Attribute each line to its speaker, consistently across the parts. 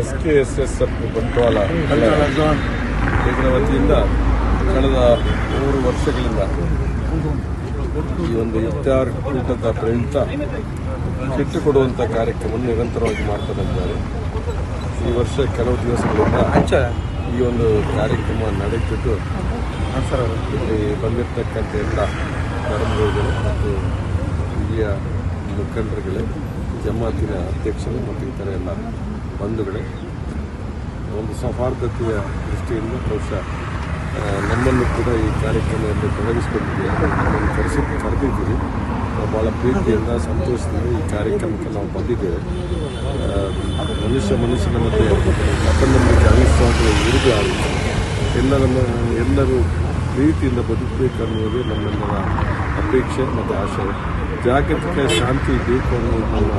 Speaker 1: SKSSF Bantwal ಇದರ ವತಿಯಿಂದ ಕಳೆದ 3 ವರ್ಷಗಳಿಂದ ಈ ಒಂದು ಇಫ್ತಾರ್ ಕೂಟದ ಪ್ರಯುಕ್ತ ಕಿಟ್ಟು ಕೊಡುವಂಥ ಕಾರ್ಯಕ್ರಮವನ್ನು ನಿರಂತರವಾಗಿ ಮಾಡ್ತಾ ಬಂದಿದ್ದಾರೆ. ಈ ವರ್ಷ ಕೆಲವು ದಿವಸಗಳಿಂದ ಈ ಒಂದು ಕಾರ್ಯಕ್ರಮ ನಡೆಯುತ್ತಿದ್ದು ಇಲ್ಲಿ ಬಂದಿರತಕ್ಕಂಥ ಎಲ್ಲ ಧರ್ಮಗಳು ಮತ್ತು ಹಿರಿಯ ಮುಖಂಡರುಗಳೇ, ಜಮಾತಿನ ಅಧ್ಯಕ್ಷರು ಮತ್ತು ಇತರ ಎಲ್ಲ ಬಂಧುಗಳೇ, ಒಂದು ಸೌಹಾರ್ದತೆಯ ದೃಷ್ಟಿಯಿಂದ ಬಹುಶಃ ನಮ್ಮನ್ನು ಕೂಡ ಈ ಕಾರ್ಯಕ್ರಮದಲ್ಲಿ ತೊಡಗಿಸಿಕೊಂಡಿದ್ದೀವಿ. ನಮ್ಮನ್ನು ಕರೆದಿದ್ದೀವಿ. ನಾವು ಭಾಳ ಪ್ರೀತಿಯಿಂದ ಸಂತೋಷದಿಂದ ಈ ಕಾರ್ಯಕ್ರಮಕ್ಕೆ ನಾವು ಬಂದಿದ್ದೇವೆ. ಮನುಷ್ಯನ ಮಧ್ಯೆ ಅಪನಂಬಿಕೆ ಅವಿಶ್ವಾಸ ಇರುವುದು ಎಲ್ಲರೂ ಪ್ರೀತಿಯಿಂದ ಬದುಕಬೇಕನ್ನುವುದೇ ನಮ್ಮೆಲ್ಲರ ಅಪೇಕ್ಷೆ ಮತ್ತು ಆಶಯ. ಜಾಗತಿಕ ಶಾಂತಿ ಬೇಕು ಅನ್ನೋದು ನಮ್ಮ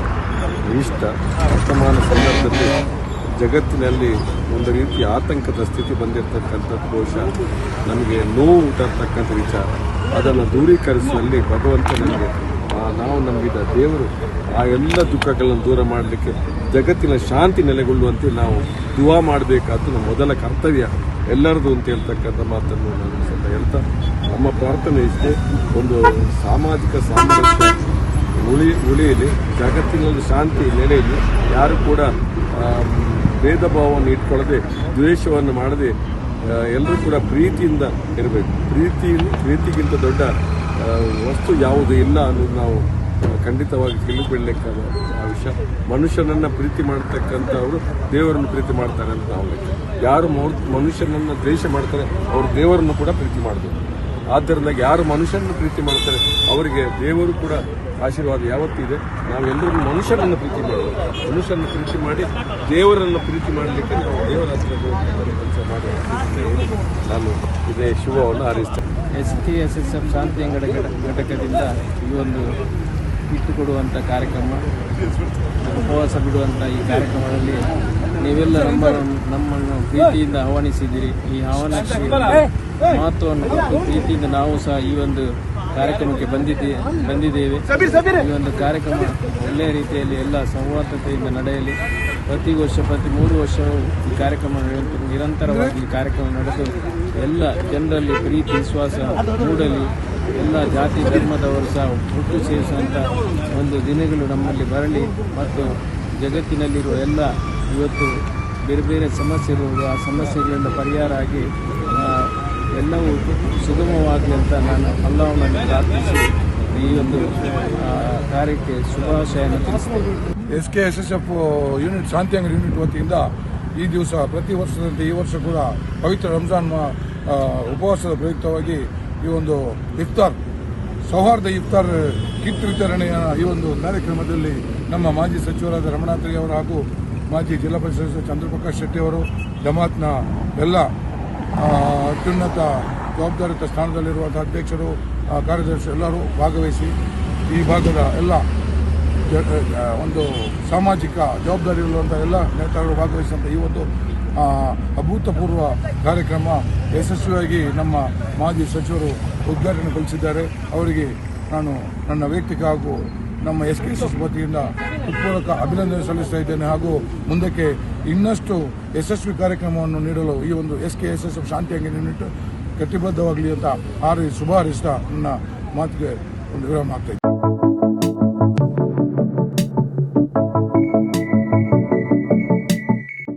Speaker 1: ಇಷ್ಟ. ವರ್ತಮಾನ ಸಂದರ್ಭದಲ್ಲಿ ಜಗತ್ತಿನಲ್ಲಿ ಒಂದು ರೀತಿಯ ಆತಂಕದ ಸ್ಥಿತಿ ಬಂದಿರತಕ್ಕಂಥದ್ದು ಬಹುಶಃ ನಮಗೆ ನೋವು ಉಂಟಾಗ್ತಕ್ಕಂಥ ವಿಚಾರ. ಅದನ್ನು ದೂರೀಕರಿಸುವಲ್ಲಿ ಭಗವಂತ ನಮಗೆ ನಾವು ನಂಬಿದ ದೇವರು ಆ ಎಲ್ಲ ದುಃಖಗಳನ್ನು ದೂರ ಮಾಡಲಿಕ್ಕೆ ಜಗತ್ತಿನ ಶಾಂತಿ ನೆಲೆಗೊಳ್ಳುವಂತೆ ನಾವು ದುವಾ ಮಾಡಬೇಕಾದ್ದು ನಮ್ಮ ಮೊದಲ ಕರ್ತವ್ಯ ಎಲ್ಲರದು ಅಂತ ಹೇಳ್ತಕ್ಕಂಥ ಮಾತನ್ನು ನಾನು ಸ್ವಲ್ಪ ಹೇಳ್ತಾ, ನಮ್ಮ ಪ್ರಾರ್ಥನೆ ಇಷ್ಟೇ, ಒಂದು ಸಾಮಾಜಿಕ ಸಾಮರಸ್ಯ ಉಳಿಯಲಿ, ಜಗತ್ತಿನಲ್ಲಿ ಶಾಂತಿ ನೆಲೆಯಲ್ಲಿ, ಯಾರು ಕೂಡ ಭೇದ ಭಾವವನ್ನು ಇಟ್ಕೊಳ್ಳದೆ ದ್ವೇಷವನ್ನು ಮಾಡದೆ ಎಲ್ಲರೂ ಕೂಡ ಪ್ರೀತಿಯಿಂದ ಇರಬೇಕು. ಪ್ರೀತಿಗಿಂತ ದೊಡ್ಡ ವಸ್ತು ಯಾವುದೂ ಇಲ್ಲ ಅನ್ನೋದು ನಾವು ಖಂಡಿತವಾಗಿ ತಿಳಿದುಕೊಳ್ಳಬೇಕಾದ ಆ ವಿಷಯ. ಮನುಷ್ಯನನ್ನು ಪ್ರೀತಿ ಮಾಡ್ತಕ್ಕಂಥವರು ದೇವರನ್ನು ಪ್ರೀತಿ ಮಾಡ್ತಾರೆ ಅಂತ ನಾವು ಲೆಕ್ಕ. ಯಾರು ಮನುಷ್ಯನನ್ನು ದ್ವೇಷ ಮಾಡ್ತಾರೆ ಅವರು ದೇವರನ್ನು ಕೂಡ ಪ್ರೀತಿ ಮಾಡಬೇಕು. ಆದ್ದರಿಂದ ಯಾರು ಮನುಷ್ಯನನ್ನು ಪ್ರೀತಿ ಮಾಡ್ತಾರೆ ಅವರಿಗೆ ದೇವರು ಕೂಡ ಆಶೀರ್ವಾದ ಯಾವತ್ತೂ ಇದೆ. ನಾವೆಲ್ಲರೂ ಮನುಷ್ಯನನ್ನು ಪ್ರೀತಿ ಮಾಡಬೇಕು. ಮನುಷ್ಯನನ್ನು ಪ್ರೀತಿ ಮಾಡಿ ದೇವರನ್ನು ಪ್ರೀತಿ ಮಾಡಲಿಕ್ಕೆ ನಾವು ದೇವರ ಹತ್ರ ಕೆಲಸ ಮಾಡಿ ನಾನು ಇದೇ ಶುಭವನ್ನು ಹಾರೈಸ್ತೇನೆ.
Speaker 2: SKSSF ಶಾಂತಿ ಘಟಕದಿಂದ ಈ ಒಂದು ಕಿಟ್ಟು ಕೊಡುವಂಥ ಕಾರ್ಯಕ್ರಮ, ಉಪವಾಸ ಬಿಡುವಂಥ ಈ ಕಾರ್ಯಕ್ರಮದಲ್ಲಿ ನೀವೆಲ್ಲ ನಮ್ಮನ್ನು ಪ್ರೀತಿಯಿಂದ ಆಹ್ವಾನಿಸಿದ್ದೀರಿ. ಈ ಆಹ್ವಾನಕ್ಕೆ ಮಹತ್ವವನ್ನು ಕೊಟ್ಟು ಪ್ರೀತಿಯಿಂದ ನಾವು ಸಹ ಈ ಒಂದು ಕಾರ್ಯಕ್ರಮಕ್ಕೆ ಬಂದಿದ್ದೇವೆ. ಈ ಒಂದು ಕಾರ್ಯಕ್ರಮ ಒಳ್ಳೆಯ ರೀತಿಯಲ್ಲಿ ಎಲ್ಲ ಸೌಹಾರ್ದತೆಯಿಂದ ನಡೆಯಲಿ. ಪ್ರತಿ 3 ವರ್ಷವೂ ಈ ಕಾರ್ಯಕ್ರಮ ನಿರಂತರವಾಗಿ ಈ ಕಾರ್ಯಕ್ರಮ ನಡೆದು ಎಲ್ಲ ಜನರಲ್ಲಿ ಪ್ರೀತಿ ವಿಶ್ವಾಸ ಮೂಡಲಿ. ಎಲ್ಲ ಜಾತಿ ಧರ್ಮದವರು ಸಹ ಒಟ್ಟು ಸೇರಿಸುವಂಥ ಒಂದು ದಿನಗಳು ನಮ್ಮಲ್ಲಿ ಬರಲಿ ಮತ್ತು ಜಗತ್ತಿನಲ್ಲಿರುವ ಎಲ್ಲ ಇವತ್ತು ಬೇರೆ ಬೇರೆ ಸಮಸ್ಯೆ ಇರುವುದು ಆ ಸಮಸ್ಯೆಗಳಿಂದ ಪರಿಹಾರ ಆಗಿ ಎಲ್ಲವೂ ಸುಗಮವಾಗಲಿ ಅಂತ ನಾನು ಅಲ್ಲಾಹನನ್ನು ಪ್ರಾರ್ಥಿಸಿ ಈ ಒಂದು ಕಾರ್ಯಕ್ಕೆ ಶುಭಾಶಯವನ್ನು ತಿಳಿಸ್ತೇನೆ.
Speaker 3: SKSSF ಯೂನಿಟ್ ಶಾಂತಿನಗರ ಯೂನಿಟ್ ವತಿಯಿಂದ ಈ ದಿವಸ ಪ್ರತಿ ವರ್ಷದಂತೆ ಈ ವರ್ಷ ಕೂಡ ಪವಿತ್ರ ರಂಜಾನ್ ಉಪವಾಸದ ಪ್ರಯುಕ್ತವಾಗಿ ಈ ಒಂದು ಇಫ್ತಾರ್ ಸೌಹಾರ್ದ ಇಫ್ತಾರ್ ಕಿಟ್ ವಿತರಣೆಯ ಈ ಒಂದು ಕಾರ್ಯಕ್ರಮದಲ್ಲಿ ನಮ್ಮ ಮಾಜಿ ಸಚಿವರಾದ ರಮಣಾತ್ರಿ ಅವರು ಹಾಗೂ ಮಾಜಿ ಜಿಲ್ಲಾ ಪರಿಷತ್ ಸದಸ್ಯ ಚಂದ್ರಪ್ರಕಾಶ್ ಶೆಟ್ಟಿ ಅವರು, ಜಮಾತ್ನ ಎಲ್ಲ ಅತ್ಯುನ್ನತ ಜವಾಬ್ದಾರಿತ ಸ್ಥಾನದಲ್ಲಿರುವಂಥ ಅಧ್ಯಕ್ಷರು, ಕಾರ್ಯದರ್ಶಿ ಎಲ್ಲರೂ ಭಾಗವಹಿಸಿ ಈ ಭಾಗದ ಎಲ್ಲ ಒಂದು ಸಾಮಾಜಿಕ ಜವಾಬ್ದಾರಿ ಇರುವಂಥ ಎಲ್ಲ ನೇತಾರರು ಭಾಗವಹಿಸಿದಂಥ ಈ ಒಂದು ಅಭೂತಪೂರ್ವ ಕಾರ್ಯಕ್ರಮ ಯಶಸ್ವಿಯಾಗಿ ನಮ್ಮ ಮಾಜಿ ಸಚಿವರು ಉದ್ಘಾಟನೆಗೊಳಿಸಿದ್ದಾರೆ. ಅವರಿಗೆ ನಾನು ನನ್ನ ವೈಯಕ್ತಿಕ ಹಾಗೂ ನಮ್ಮ SKSSF ವತಿಯಿಂದ ಹೃತ್ಪೂರ್ವಕ ಅಭಿನಂದನೆ ಸಲ್ಲಿಸ್ತಾ ಇದ್ದೇನೆ. ಹಾಗೂ ಮುಂದಕ್ಕೆ ಇನ್ನಷ್ಟು ಯಶಸ್ವಿ ಕಾರ್ಯಕ್ರಮವನ್ನು ನೀಡಲು ಈ ಒಂದು SKSSF ಶಾಂತಿನಗರ ಯೂನಿಟ್ ಕಟಿಬದ್ಧವಾಗಲಿ ಅಂತ ಶುಭ ಹಾರೈಸ್ತಾ ನನ್ನ ಮಾತಿಗೆ ಒಂದು ವಿರಾಮ ಆಗ್ತಾ ಇದೆ.